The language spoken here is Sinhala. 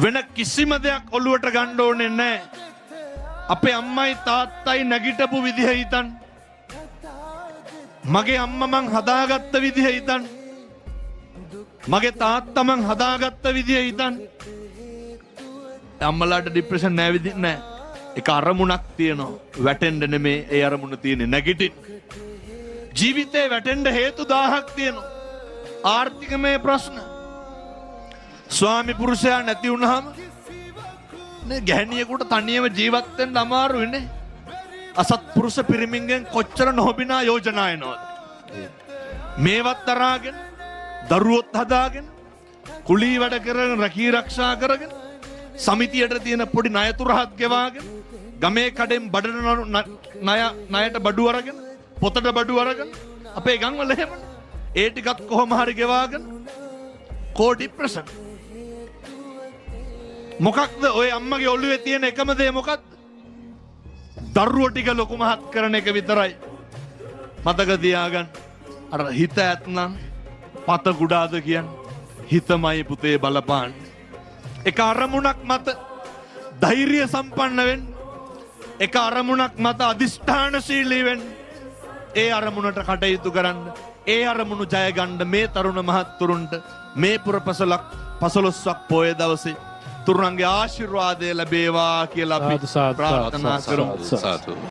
වෙන කිසිම දෙයක් ඔළුවට ගන්න ඕනේ නැහැ. අපේ අම්මයි තාත්තයි නැගිටපු විදිහ හිතන්න. මගේ අම්මා මං හදාගත්ත විදිහ හිතන්න. මගේ තාත්තා මං හදාගත්ත විදිහ හිතන්න. අම්මලාට ડિප්‍රෙෂන් නැවිදින්නේ නැහැ. ඒක අරමුණක් තියෙනවා. වැටෙන්න නෙමේ ඒ අරමුණ තියෙන්නේ නැගිටින්න. ජීවිතේ වැටෙන්න හේතු 1000ක් තියෙනවා. ආර්ථිකමය ප්‍රශ්න. ස්වාමි පුරුෂයා නැති වුණාම නේ ගැහණියෙකුට තනියම ජීවත් වෙන්න අමාරුයි නේ. අසත්පුරුෂ පිරිමින්ගෙන් කොච්චර නොබිනා යෝජනා එනවද? මේවත් තරහාගෙන දරුවොත් හදාගෙන කුලී වැඩ කරගෙන රැකී ආරක්ෂා කරගෙන සමිතියට තියෙන පොඩි ණය තුරහත් ගෙවාගෙන ගමේ කඩෙන් බඩට ණයට බඩු අරගෙන පොතට බඩු අරගෙන අපේ ගම්වල එහෙමනේ. ඒ ටිකත් කොහොම හරි ගෙවාගෙන කෝ ડિප්‍රෙෂන්. මොකක්ද ඔය අම්මගේ ඔළුවේ තියෙන එකම දේ මොකක්ද? දරුවෝ ටික ලොකු මහත් කරන එක විතරයි. මතක තියාගන්න. අර හිත ඇත්නම් පත කුඩාද කියන්නේ. හිතමයි පුතේ බලපාන්න. එක අරමුණක් මත ධෛර්ය සම්පන්න වෙන්න. එක අරමුණක් මත අදිෂ්ඨානශීලී වෙන්න. ඒ අරමුණට කටයුතු කරන්න. ඒ අරමුණු ජය ගන්න මේ තරුණ මහත්තුරුන්ට මේ පුරපසලක් 15ක් පොය දවසේ තුරුණන්ගේ ආශිර්වාදය ලැබේවා කියලා අපි ප්‍රාර්ථනා කරමු.